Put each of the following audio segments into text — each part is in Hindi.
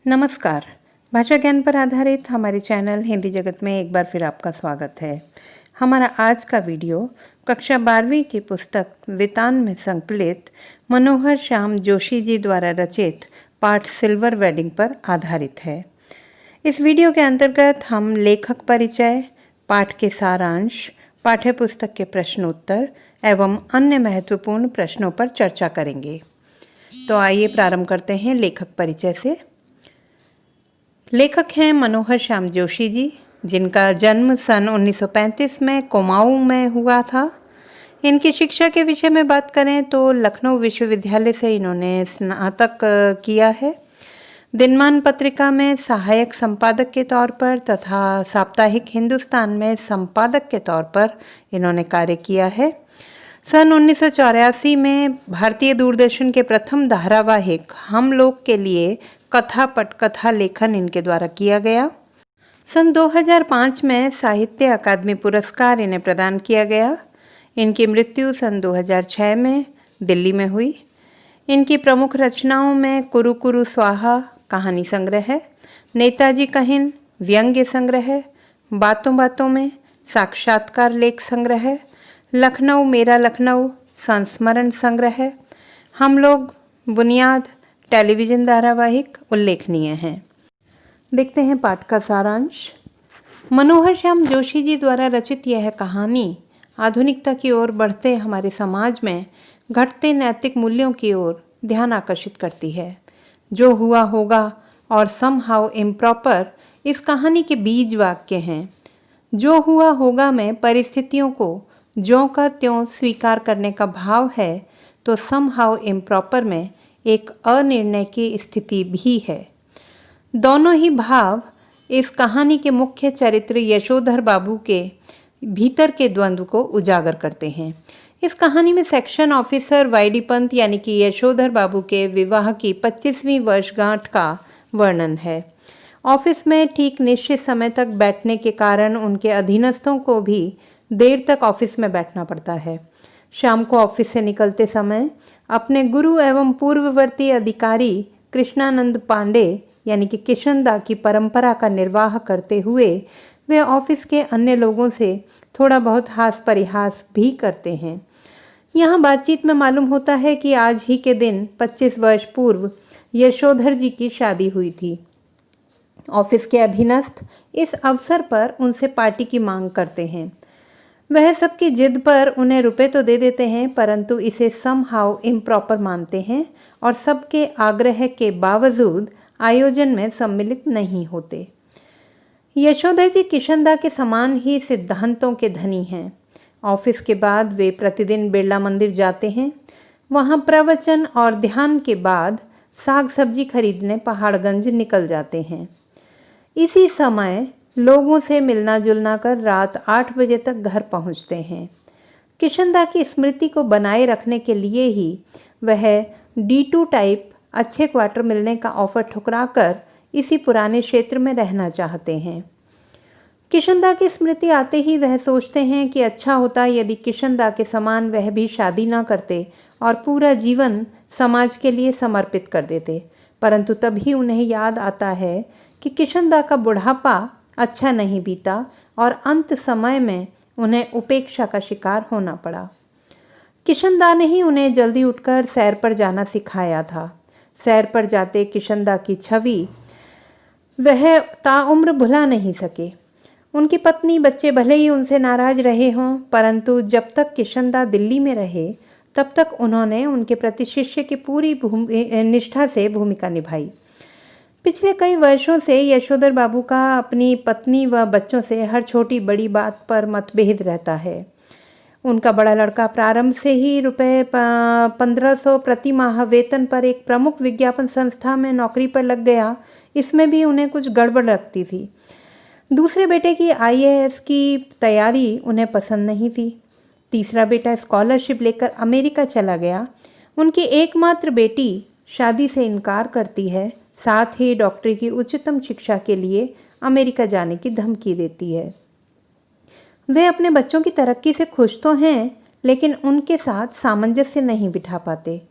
नमस्कार। भाषा ज्ञान पर आधारित हमारे चैनल हिंदी जगत में एक बार फिर आपका स्वागत है। हमारा आज का वीडियो कक्षा 12वीं की पुस्तक वितान में संकलित मनोहर श्याम जोशी जी द्वारा रचित पाठ सिल्वर वेडिंग पर आधारित है। इस वीडियो के अंतर्गत हम लेखक परिचय, पाठ के सारांश, पाठ्य पुस्तक के प्रश्नोत्तर एवं अन्य महत्वपूर्ण प्रश्नों पर चर्चा करेंगे। तो आइए प्रारंभ करते हैं लेखक परिचय से। लेखक हैं मनोहर श्याम जोशी जी, जिनका जन्म सन 1935 में कुमाऊं में हुआ था। इनकी शिक्षा के विषय में बात करें तो लखनऊ विश्वविद्यालय से इन्होंने स्नातक किया है। दिनमान पत्रिका में सहायक संपादक के तौर पर तथा साप्ताहिक हिंदुस्तान में संपादक के तौर पर इन्होंने कार्य किया है। सन 1984 में भारतीय दूरदर्शन के प्रथम धारावाहिक हम लोग के लिए कथा पटकथा लेखन इनके द्वारा किया गया। सन 2005 में साहित्य अकादमी पुरस्कार इन्हें प्रदान किया गया। इनकी मृत्यु सन 2006 में दिल्ली में हुई। इनकी प्रमुख रचनाओं में कुरु कुरु स्वाहा कहानी संग्रह है, नेताजी कहिन व्यंग्य संग्रह है, बातों बातों में साक्षात्कार लेख संग्रह है, लखनऊ मेरा लखनऊ संस्मरण संग्रह है, हम लोग बुनियाद टेलीविज़न धारावाहिक उल्लेखनीय हैं। देखते हैं पाठ का सारांश। मनोहर श्याम जोशी जी द्वारा रचित यह कहानी आधुनिकता की ओर बढ़ते हमारे समाज में घटते नैतिक मूल्यों की ओर ध्यान आकर्षित करती है। जो हुआ होगा और समहाउ इम्प्रॉपर इस कहानी के बीज वाक्य हैं। जो हुआ होगा में परिस्थितियों को ज्यों का त्यों स्वीकार करने का भाव है, तो समहाउ इम्प्रॉपर में एक अनिर्णय की स्थिति भी है। दोनों ही भाव इस कहानी के मुख्य चरित्र यशोधर बाबू के भीतर के द्वंद्व को उजागर करते हैं। इस कहानी में सेक्शन ऑफिसर वाईडी पंत यानी कि यशोधर बाबू के विवाह की 25वीं वर्षगांठ का वर्णन है। ऑफिस में ठीक निश्चित समय तक बैठने के कारण उनके अधीनस्थों को भी देर तक ऑफिस में बैठना पड़ता है। शाम को ऑफिस से निकलते समय अपने गुरु एवं पूर्ववर्ती अधिकारी कृष्णानंद पांडे यानी कि किशनदा की परंपरा का निर्वाह करते हुए वे ऑफिस के अन्य लोगों से थोड़ा बहुत हास परिहास भी करते हैं। यहाँ बातचीत में मालूम होता है कि आज ही के दिन 25 वर्ष पूर्व यशोधर जी की शादी हुई थी। ऑफिस के अधीनस्थ इस अवसर पर उनसे पार्टी की मांग करते हैं। वह सबकी जिद पर उन्हें रुपए तो दे देते हैं, परंतु इसे समहाउ इम्प्रॉपर मानते हैं और सबके आग्रह के बावजूद आयोजन में सम्मिलित नहीं होते। यशोधर जी किशनदा के समान ही सिद्धांतों के धनी हैं। ऑफिस के बाद वे प्रतिदिन बिरला मंदिर जाते हैं। वहाँ प्रवचन और ध्यान के बाद साग सब्जी खरीदने पहाड़गंज निकल जाते हैं। इसी समय लोगों से मिलना जुलना कर रात 8 बजे तक घर पहुंचते हैं। किशनदा की स्मृति को बनाए रखने के लिए ही वह D2 टाइप अच्छे क्वार्टर मिलने का ऑफर ठुकराकर इसी पुराने क्षेत्र में रहना चाहते हैं। किशनदा की स्मृति आते ही वह सोचते हैं कि अच्छा होता यदि किशनदा के समान वह भी शादी ना करते और पूरा जीवन समाज के लिए समर्पित कर देते। परंतु तभी उन्हें याद आता है कि किशनदा का बुढ़ापा अच्छा नहीं बीता और अंत समय में उन्हें उपेक्षा का शिकार होना पड़ा। किशनदा ने ही उन्हें जल्दी उठकर सैर पर जाना सिखाया था। सैर पर जाते किशनदा की छवि वह ताउम्र भुला नहीं सके। उनकी पत्नी बच्चे भले ही उनसे नाराज रहे हों, परंतु जब तक किशनदा दिल्ली में रहे तब तक उन्होंने उनके प्रति शिष्य की पूरी निष्ठा से भूमिका निभाई। पिछले कई वर्षों से यशोधर बाबू का अपनी पत्नी व बच्चों से हर छोटी बड़ी बात पर मतभेद रहता है। उनका बड़ा लड़का प्रारंभ से ही रुपये 1500 प्रति माह वेतन पर एक प्रमुख विज्ञापन संस्था में नौकरी पर लग गया। इसमें भी उन्हें कुछ गड़बड़ लगती थी। दूसरे बेटे की IAS की तैयारी उन्हें पसंद नहीं थी। तीसरा बेटा स्कॉलरशिप लेकर अमेरिका चला गया। उनकी एकमात्र बेटी शादी से इनकार करती है, साथ ही डॉक्टरी की उच्चतम शिक्षा के लिए अमेरिका जाने की धमकी देती है। वे अपने बच्चों की तरक्की से खुश तो हैं, लेकिन उनके साथ सामंजस्य नहीं बिठा पाते।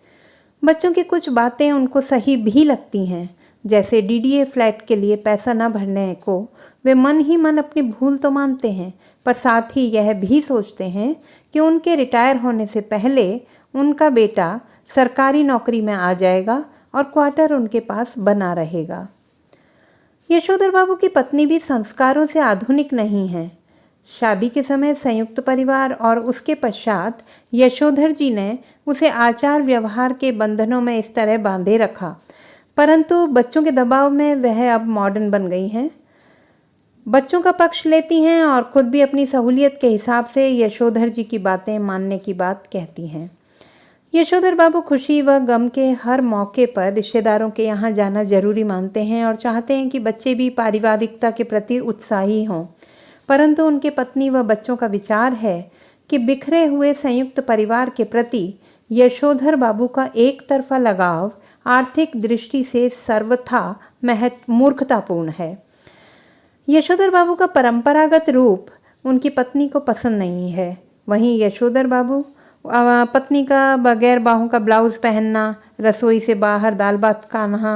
बच्चों की कुछ बातें उनको सही भी लगती हैं, जैसे डीडीए फ्लैट के लिए पैसा न भरने को वे मन ही मन अपनी भूल तो मानते हैं, पर साथ ही यह भी सोचते हैं कि उनके रिटायर होने से पहले उनका बेटा सरकारी नौकरी में आ जाएगा और क्वार्टर उनके पास बना रहेगा। यशोधर बाबू की पत्नी भी संस्कारों से आधुनिक नहीं है। शादी के समय संयुक्त परिवार और उसके पश्चात यशोधर जी ने उसे आचार व्यवहार के बंधनों में इस तरह बांधे रखा, परंतु बच्चों के दबाव में वह अब मॉडर्न बन गई हैं, बच्चों का पक्ष लेती हैं और खुद भी अपनी सहूलियत के हिसाब से यशोधर जी की बातें मानने की बात कहती हैं। यशोधर बाबू खुशी व गम के हर मौके पर रिश्तेदारों के यहाँ जाना जरूरी मानते हैं और चाहते हैं कि बच्चे भी पारिवारिकता के प्रति उत्साही हों, परंतु उनके पत्नी व बच्चों का विचार है कि बिखरे हुए संयुक्त परिवार के प्रति यशोधर बाबू का एक तरफा लगाव आर्थिक दृष्टि से सर्वथा मूर्खतापूर्ण है। यशोधर बाबू का परंपरागत रूप उनकी पत्नी को पसंद नहीं है। वहीं यशोधर बाबू पत्नी का बगैर बाहों का ब्लाउज़ पहनना, रसोई से बाहर दाल भात खाना,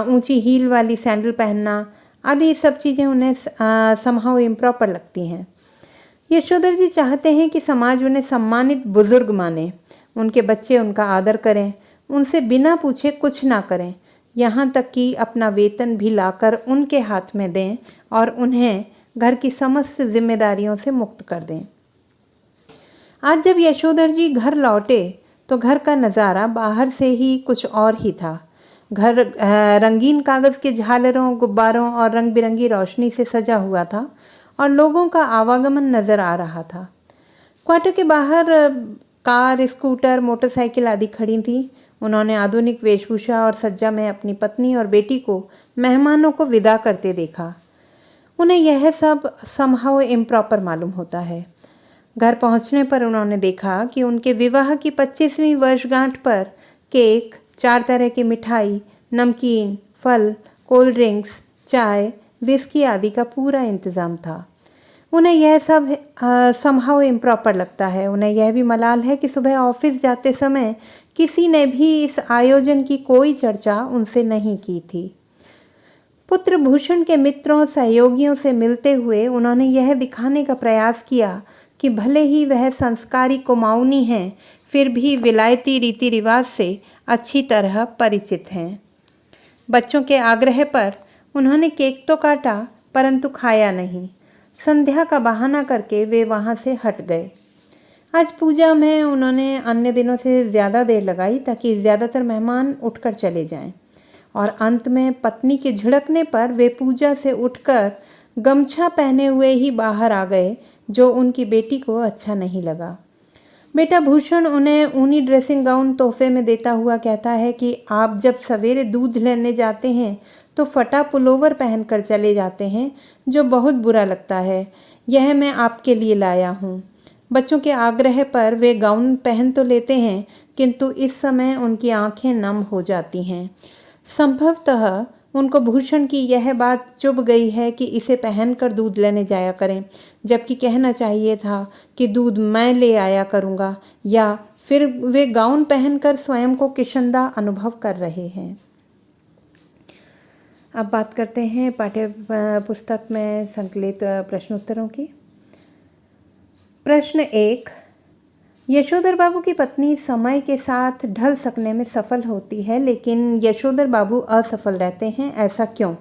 ऊंची हील वाली सैंडल पहनना आदि सब चीज़ें उन्हें समहाउ इम्प्रॉपर लगती हैं। यशोधर जी चाहते हैं कि समाज उन्हें सम्मानित बुजुर्ग माने, उनके बच्चे उनका आदर करें, उनसे बिना पूछे कुछ ना करें, यहाँ तक कि अपना वेतन भी लाकर उनके हाथ में दें और उन्हें घर की समस्त जिम्मेदारियों से मुक्त कर दें। आज जब यशोधर जी घर लौटे तो घर का नज़ारा बाहर से ही कुछ और ही था। घर रंगीन कागज़ के झालरों, गुब्बारों और रंग बिरंगी रोशनी से सजा हुआ था और लोगों का आवागमन नज़र आ रहा था। क्वार्टर के बाहर कार, स्कूटर, मोटरसाइकिल आदि खड़ी थी। उन्होंने आधुनिक वेशभूषा और सज्जा में अपनी पत्नी और बेटी को मेहमानों को विदा करते देखा। उन्हें यह सब समहाउ इम्प्रॉपर मालूम होता है। घर पहुंचने पर उन्होंने देखा कि उनके विवाह की 25वीं वर्षगांठ पर केक, 4 तरह की मिठाई, नमकीन, फल, कोल्ड ड्रिंक्स, चाय, विस्की आदि का पूरा इंतज़ाम था। उन्हें यह सब समहाउ इम्प्रॉपर लगता है। उन्हें यह भी मलाल है कि सुबह ऑफिस जाते समय किसी ने भी इस आयोजन की कोई चर्चा उनसे नहीं की थी। पुत्र भूषण के मित्रों, सहयोगियों से मिलते हुए उन्होंने यह दिखाने का प्रयास किया कि भले ही वह संस्कारी कुमाऊनी हैं, फिर भी विलायती रीति रिवाज से अच्छी तरह परिचित हैं। बच्चों के आग्रह पर उन्होंने केक तो काटा, परंतु खाया नहीं। संध्या का बहाना करके वे वहाँ से हट गए। आज पूजा में उन्होंने अन्य दिनों से ज़्यादा देर लगाई ताकि ज़्यादातर मेहमान उठकर चले जाएं, और अंत में पत्नी के झिड़कने पर वे पूजा से उठकर गमछा पहने हुए ही बाहर आ गए, जो उनकी बेटी को अच्छा नहीं लगा। बेटा भूषण उन्हें ऊनी ड्रेसिंग गाउन तोहफे में देता हुआ कहता है कि आप जब सवेरे दूध लेने जाते हैं तो फटा पुलोवर पहनकर चले जाते हैं, जो बहुत बुरा लगता है। यह मैं आपके लिए लाया हूँ। बच्चों के आग्रह पर वे गाउन पहन तो लेते हैं, किंतु इस समय उनकी आंखें नम हो जाती हैं। संभवतः उनको भूषण की यह बात चुभ गई है कि इसे पहनकर दूध लेने जाया करें, जबकि कहना चाहिए था कि दूध मैं ले आया करूँगा, या फिर वे गाउन पहनकर स्वयं को किशंदा अनुभव कर रहे हैं। अब बात करते हैं पाठ्य पुस्तक में संकलित प्रश्नोत्तरों की। प्रश्न 1, यशोधर बाबू की पत्नी समय के साथ ढल सकने में सफल होती है, लेकिन यशोधर बाबू असफल रहते हैं, ऐसा क्यों?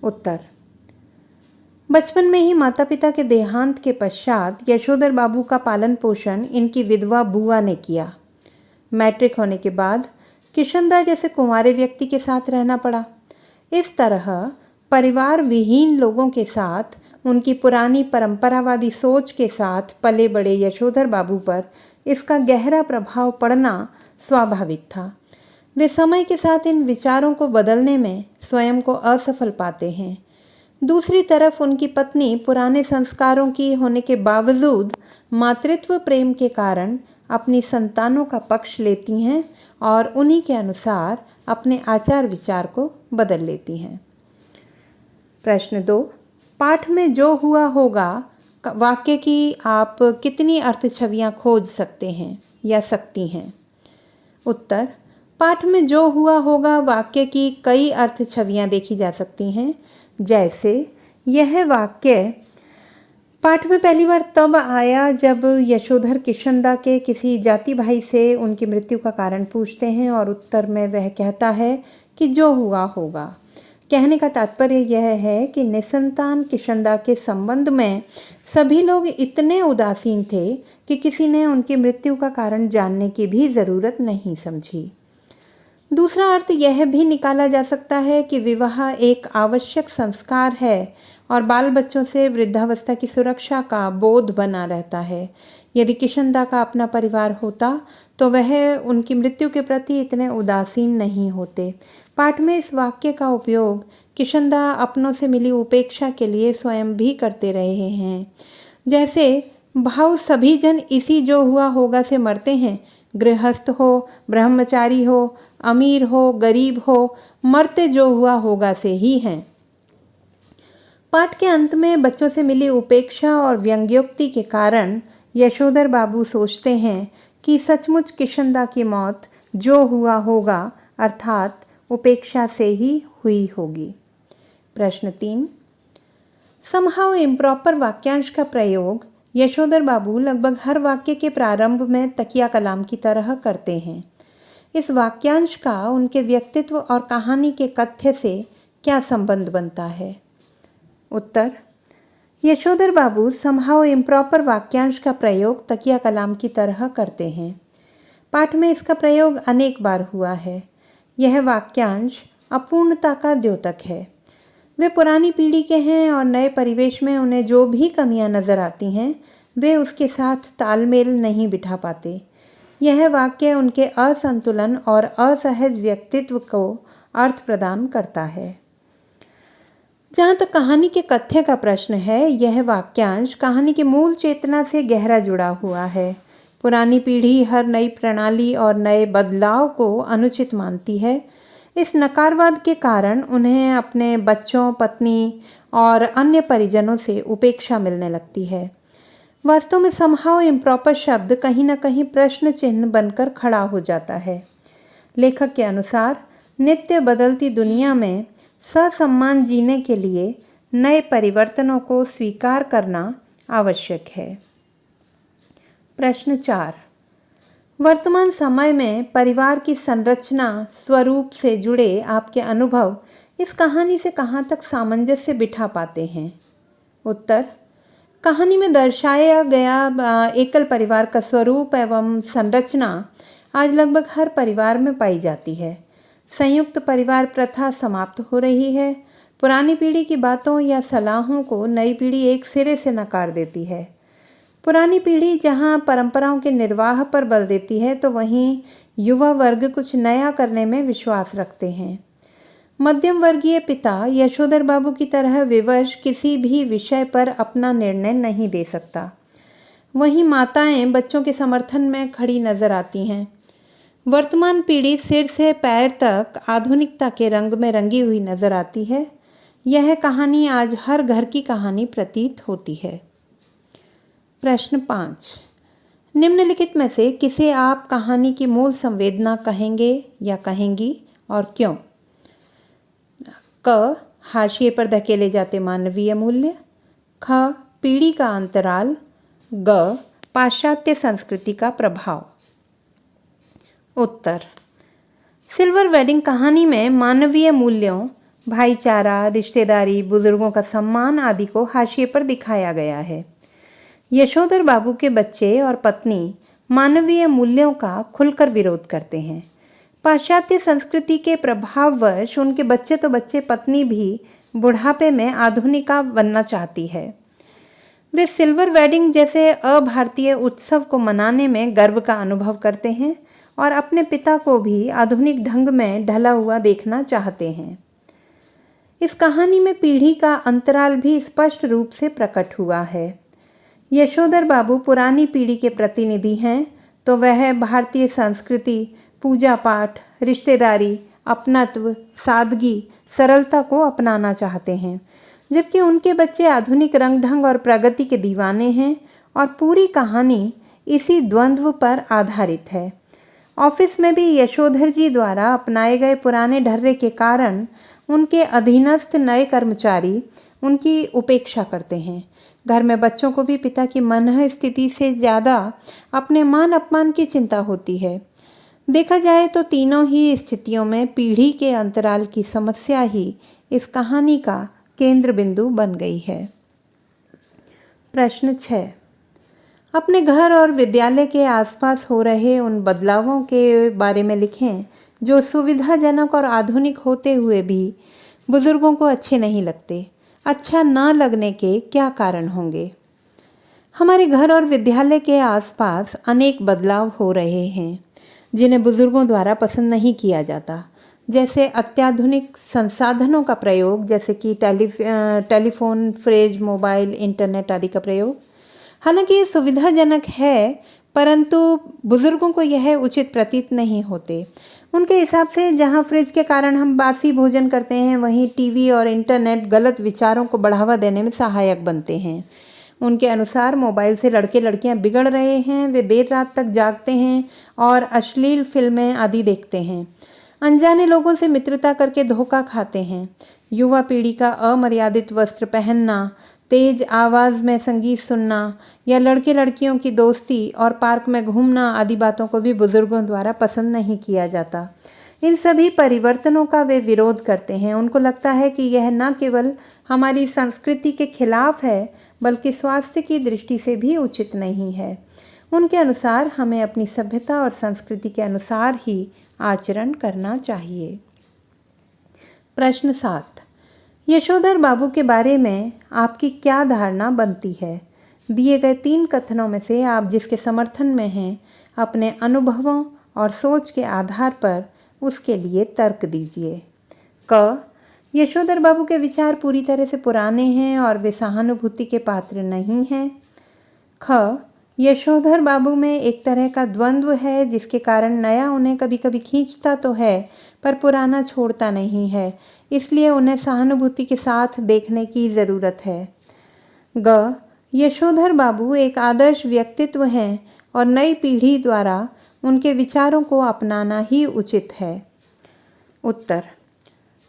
उत्तर, बचपन में ही माता पिता के देहांत के पश्चात यशोधर बाबू का पालन पोषण इनकी विधवा बुआ ने किया। मैट्रिक होने के बाद किशंदा जैसे कुंवारे व्यक्ति के साथ रहना पड़ा। इस तरह परिवार विहीन लोगों के साथ उनकी पुरानी परंपरावादी सोच के साथ पले बड़े यशोधर बाबू पर इसका गहरा प्रभाव पड़ना स्वाभाविक था। वे समय के साथ इन विचारों को बदलने में स्वयं को असफल पाते हैं। दूसरी तरफ उनकी पत्नी पुराने संस्कारों की होने के बावजूद मातृत्व प्रेम के कारण अपनी संतानों का पक्ष लेती हैं और उन्हीं के अनुसार अपने आचार विचार को बदल लेती हैं। प्रश्न 2, पाठ में जो हुआ होगा वाक्य की आप कितनी अर्थ छवियाँ खोज सकते हैं या सकती हैं? उत्तर, पाठ में जो हुआ होगा वाक्य की कई अर्थ छवियां देखी जा सकती हैं। जैसे यह वाक्य पाठ में पहली बार तब आया जब यशोधर किशनदा के किसी जाति भाई से उनकी मृत्यु का कारण पूछते हैं और उत्तर में वह कहता है कि जो हुआ होगा। कहने का तात्पर्य यह है कि निसंतान किशनदा के संबंध में सभी लोग इतने उदासीन थे कि किसी ने उनकी मृत्यु का कारण जानने की भी ज़रूरत नहीं समझी। दूसरा अर्थ यह भी निकाला जा सकता है कि विवाह एक आवश्यक संस्कार है और बाल बच्चों से वृद्धावस्था की सुरक्षा का बोध बना रहता है। यदि किशनदा का अपना परिवार होता तो वह उनकी मृत्यु के प्रति इतने उदासीन नहीं होते। पाठ में इस वाक्य का उपयोग किशनदा अपनों से मिली उपेक्षा के लिए स्वयं भी करते रहे हैं। जैसे भाव सभी जन इसी जो हुआ होगा से मरते हैं, गृहस्थ हो, ब्रह्मचारी हो, अमीर हो, गरीब हो, मरते जो हुआ होगा से ही हैं। पाठ के अंत में बच्चों से मिली उपेक्षा और व्यंग्योक्ति के कारण यशोधर बाबू सोचते हैं कि सचमुच किशनदा की मौत जो हुआ होगा अर्थात उपेक्षा से ही हुई होगी। प्रश्न 3, समहाउ इम्प्रॉपर वाक्यांश का प्रयोग यशोधर बाबू लगभग हर वाक्य के प्रारंभ में तकिया कलाम की तरह करते हैं। इस वाक्यांश का उनके व्यक्तित्व और कहानी के कथ्य से क्या संबंध बनता है? उत्तर, यशोधर बाबू समहाउ इम्प्रॉपर वाक्यांश का प्रयोग तकिया कलाम की तरह करते हैं। पाठ में इसका प्रयोग अनेक बार हुआ है। यह वाक्यांश अपूर्णता का द्योतक है। वे पुरानी पीढ़ी के हैं और नए परिवेश में उन्हें जो भी कमियां नज़र आती हैं वे उसके साथ तालमेल नहीं बिठा पाते। यह वाक्य उनके असंतुलन और असहज व्यक्तित्व को अर्थ प्रदान करता है। जहाँ तक कहानी के कथ्य का प्रश्न है, यह वाक्यांश कहानी की मूल चेतना से गहरा जुड़ा हुआ है। पुरानी पीढ़ी हर नई प्रणाली और नए बदलाव को अनुचित मानती है। इस नकारवाद के कारण उन्हें अपने बच्चों, पत्नी और अन्य परिजनों से उपेक्षा मिलने लगती है। वास्तव में समहाउ इम्प्रॉपर शब्द कहीं न कहीं प्रश्न चिन्ह बनकर खड़ा हो जाता है। लेखक के अनुसार नित्य बदलती दुनिया में ससम्मान जीने के लिए नए परिवर्तनों को स्वीकार करना आवश्यक है। प्रश्न 4, वर्तमान समय में परिवार की संरचना स्वरूप से जुड़े आपके अनुभव इस कहानी से कहाँ तक सामंजस्य बिठा पाते हैं? उत्तर, कहानी में दर्शाया गया एकल परिवार का स्वरूप एवं संरचना आज लगभग हर परिवार में पाई जाती है। संयुक्त परिवार प्रथा समाप्त हो रही है। पुरानी पीढ़ी की बातों या सलाहों को नई पीढ़ी एक सिरे से नकार देती है। पुरानी पीढ़ी जहां परंपराओं के निर्वाह पर बल देती है तो वहीं युवा वर्ग कुछ नया करने में विश्वास रखते हैं। मध्यम वर्गीय पिता यशोधर बाबू की तरह विवश किसी भी विषय पर अपना निर्णय नहीं दे सकता। वहीं माताएं बच्चों के समर्थन में खड़ी नजर आती हैं। वर्तमान पीढ़ी सिर से पैर तक आधुनिकता के रंग में रंगी हुई नजर आती है। यह कहानी आज हर घर की कहानी प्रतीत होती है। प्रश्न 5, निम्नलिखित में से किसे आप कहानी की मूल संवेदना कहेंगे या कहेंगी और क्यों? क, हाशिए पर धकेले जाते मानवीय मूल्य। ख, पीढ़ी का अंतराल। ग, पाश्चात्य संस्कृति का प्रभाव। उत्तर, सिल्वर वेडिंग कहानी में मानवीय मूल्यों, भाईचारा, रिश्तेदारी, बुजुर्गों का सम्मान आदि को हाशिए पर दिखाया गया है। यशोधर बाबू के बच्चे और पत्नी मानवीय मूल्यों का खुलकर विरोध करते हैं। पाश्चात्य संस्कृति के प्रभाववश उनके बच्चे तो बच्चे, पत्नी भी बुढ़ापे में आधुनिका बनना चाहती है। वे सिल्वर वेडिंग जैसे अभारतीय उत्सव को मनाने में गर्व का अनुभव करते हैं और अपने पिता को भी आधुनिक ढंग में ढला हुआ देखना चाहते हैं। इस कहानी में पीढ़ी का अंतराल भी स्पष्ट रूप से प्रकट हुआ है। यशोधर बाबू पुरानी पीढ़ी के प्रतिनिधि हैं तो वह भारतीय संस्कृति, पूजा पाठ, रिश्तेदारी, अपनत्व, सादगी, सरलता को अपनाना चाहते हैं, जबकि उनके बच्चे आधुनिक रंग ढंग और प्रगति के दीवाने हैं और पूरी कहानी इसी द्वंद्व पर आधारित है। ऑफिस में भी यशोधर जी द्वारा अपनाए गए पुराने ढर्रे के कारण उनके अधीनस्थ नए कर्मचारी उनकी उपेक्षा करते हैं। घर में बच्चों को भी पिता की मनः स्थिति से ज़्यादा अपने मान अपमान की चिंता होती है। देखा जाए तो तीनों ही स्थितियों में पीढ़ी के अंतराल की समस्या ही इस कहानी का केंद्र बिंदु बन गई है। प्रश्न 6। अपने घर और विद्यालय के आसपास हो रहे उन बदलावों के बारे में लिखें जो सुविधाजनक और आधुनिक होते हुए भी बुजुर्गों को अच्छे नहीं लगते। अच्छा न लगने के क्या कारण होंगे? हमारे घर और विद्यालय के आसपास अनेक बदलाव हो रहे हैं जिन्हें बुजुर्गों द्वारा पसंद नहीं किया जाता, जैसे अत्याधुनिक संसाधनों का प्रयोग, जैसे कि टेलीफोन, फ्रिज, मोबाइल, इंटरनेट आदि का प्रयोग। हालांकि ये सुविधाजनक है, परंतु बुजुर्गों को यह उचित प्रतीत नहीं होते। उनके हिसाब से जहां फ्रिज के कारण हम बासी भोजन करते हैं, वहीं टीवी और इंटरनेट गलत विचारों को बढ़ावा देने में सहायक बनते हैं। उनके अनुसार मोबाइल से लड़के लड़कियां बिगड़ रहे हैं, वे देर रात तक जागते हैं और अश्लील फिल्में आदि देखते हैं। अनजाने लोगों से मित्रता करके धोखा खाते हैं। युवा पीढ़ी का अमर्यादित वस्त्र पहनना, तेज आवाज़ में संगीत सुनना या लड़के लड़कियों की दोस्ती और पार्क में घूमना आदि बातों को भी बुजुर्गों द्वारा पसंद नहीं किया जाता। इन सभी परिवर्तनों का वे विरोध करते हैं। उनको लगता है कि यह न केवल हमारी संस्कृति के खिलाफ है, बल्कि स्वास्थ्य की दृष्टि से भी उचित नहीं है। उनके अनुसार हमें अपनी सभ्यता और संस्कृति के अनुसार ही आचरण करना चाहिए। प्रश्न 7। यशोधर बाबू के बारे में आपकी क्या धारणा बनती है? दिए गए 3 कथनों में से आप जिसके समर्थन में हैं, अपने अनुभवों और सोच के आधार पर उसके लिए तर्क दीजिए। क। यशोधर बाबू के विचार पूरी तरह से पुराने हैं और वे सहानुभूति के पात्र नहीं हैं। ख। यशोधर बाबू में एक तरह का द्वंद्व है जिसके कारण नया उन्हें कभी कभी खींचता तो है, पर पुराना छोड़ता नहीं है, इसलिए उन्हें सहानुभूति के साथ देखने की ज़रूरत है। ग। यशोधर बाबू एक आदर्श व्यक्तित्व हैं और नई पीढ़ी द्वारा उनके विचारों को अपनाना ही उचित है। उत्तर।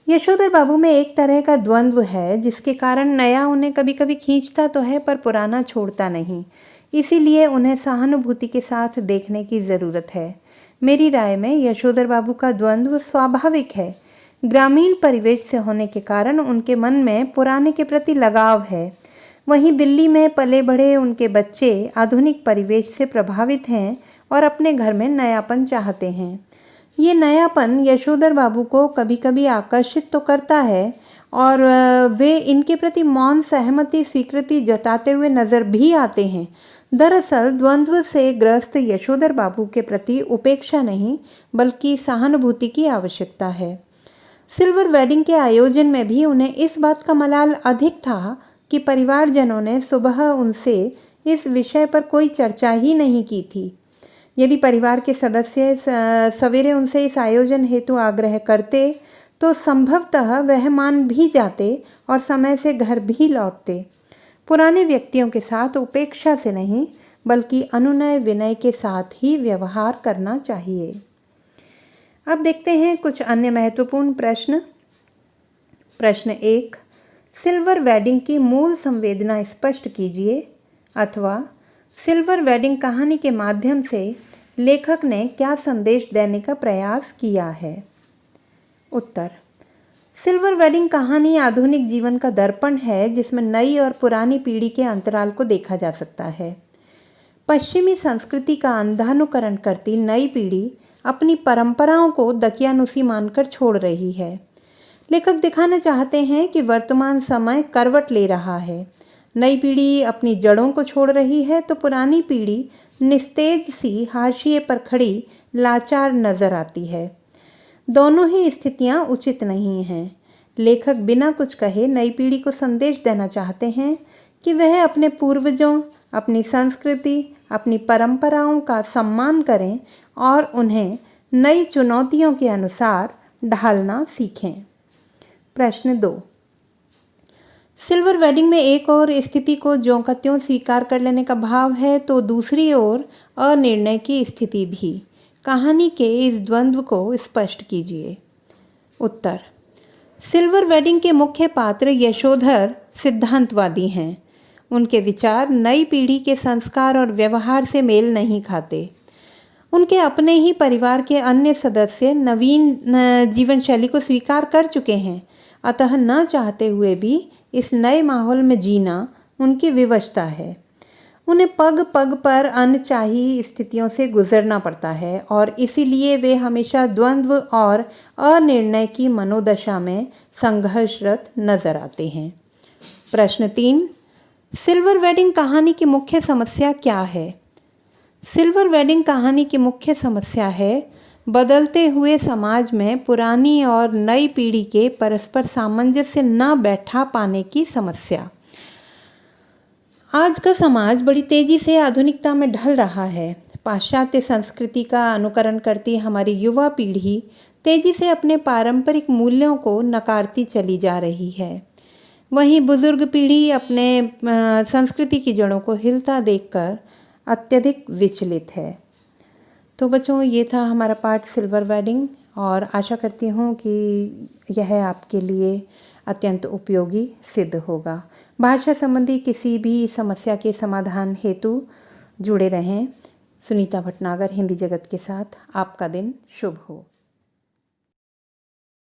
यशोधर बाबू में एक तरह का द्वंद्व है जिसके कारण नया उन्हें कभी कभी खींचता तो है, पर पुराना छोड़ता नहीं, इसीलिए उन्हें सहानुभूति के साथ देखने की ज़रूरत है। मेरी राय में यशोधर बाबू का द्वंद्व स्वाभाविक है। ग्रामीण परिवेश से होने के कारण उनके मन में पुराने के प्रति लगाव है। वहीं दिल्ली में पले बढ़े उनके बच्चे आधुनिक परिवेश से प्रभावित हैं और अपने घर में नयापन चाहते हैं। ये नयापन यशोधर बाबू को कभी कभी आकर्षित तो करता है और वे इनके प्रति मौन सहमति स्वीकृति जताते हुए नजर भी आते हैं। दरअसल द्वंद्व से ग्रस्त यशोधर बाबू के प्रति उपेक्षा नहीं, बल्कि सहानुभूति की आवश्यकता है। सिल्वर वेडिंग के आयोजन में भी उन्हें इस बात का मलाल अधिक था कि परिवारजनों ने सुबह उनसे इस विषय पर कोई चर्चा ही नहीं की थी। यदि परिवार के सदस्य सवेरे उनसे इस आयोजन हेतु आग्रह करते तो संभवतः वह मान भी जाते और समय से घर भी लौटते। पुराने व्यक्तियों के साथ उपेक्षा से नहीं, बल्कि अनुनय विनय के साथ ही व्यवहार करना चाहिए। अब देखते हैं कुछ अन्य महत्वपूर्ण प्रश्न। प्रश्न 1। सिल्वर वेडिंग की मूल संवेदना स्पष्ट कीजिए, अथवा सिल्वर वेडिंग कहानी के माध्यम से लेखक ने क्या संदेश देने का प्रयास किया है? उत्तर। सिल्वर वेडिंग कहानी आधुनिक जीवन का दर्पण है जिसमें नई और पुरानी पीढ़ी के अंतराल को देखा जा सकता है। पश्चिमी संस्कृति का अंधानुकरण करती नई पीढ़ी अपनी परंपराओं को दकियानुसी मानकर छोड़ रही है। लेखक दिखाना चाहते हैं कि वर्तमान समय करवट ले रहा है। नई पीढ़ी अपनी जड़ों को छोड़ रही है तो पुरानी पीढ़ी निस्तेज सी हाशिए पर खड़ी लाचार नजर आती है। दोनों ही स्थितियां उचित नहीं हैं। लेखक बिना कुछ कहे नई पीढ़ी को संदेश देना चाहते हैं कि वह अपने पूर्वजों, अपनी संस्कृति, अपनी परंपराओं का सम्मान करें और उन्हें नई चुनौतियों के अनुसार ढालना सीखें। प्रश्न 2। सिल्वर वेडिंग में एक और स्थिति को ज्यों का त्यों स्वीकार कर लेने का भाव है तो दूसरी ओर अनिर्णय की स्थिति भी। कहानी के इस द्वंद्व को स्पष्ट कीजिए। उत्तर। सिल्वर वेडिंग के मुख्य पात्र यशोधर सिद्धांतवादी हैं। उनके विचार नई पीढ़ी के संस्कार और व्यवहार से मेल नहीं खाते। उनके अपने ही परिवार के अन्य सदस्य नवीन जीवन शैली को स्वीकार कर चुके हैं, अतः न चाहते हुए भी इस नए माहौल में जीना उनकी विवशता है। उन्हें पग पग पर अनचाही स्थितियों से गुजरना पड़ता है और इसीलिए वे हमेशा द्वंद्व और अनिर्णय की मनोदशा में संघर्षरत नजर आते हैं। प्रश्न 3। सिल्वर वेडिंग कहानी की मुख्य समस्या क्या है? सिल्वर वेडिंग कहानी की मुख्य समस्या है बदलते हुए समाज में पुरानी और नई पीढ़ी के परस्पर सामंजस्य न बैठा पाने की समस्या। आज का समाज बड़ी तेजी से आधुनिकता में ढल रहा है। पाश्चात्य संस्कृति का अनुकरण करती हमारी युवा पीढ़ी तेजी से अपने पारंपरिक मूल्यों को नकारती चली जा रही है। वहीं बुजुर्ग पीढ़ी अपने संस्कृति की जड़ों को हिलता देखकर अत्यधिक विचलित है। तो बच्चों, ये था हमारा पाठ सिल्वर वेडिंग और आशा करती हूँ कि यह आपके लिए अत्यंत उपयोगी सिद्ध होगा। भाषा संबंधी किसी भी समस्या के समाधान हेतु जुड़े रहें। सुनीता भटनागर हिंदी जगत के साथ। आपका दिन शुभ हो।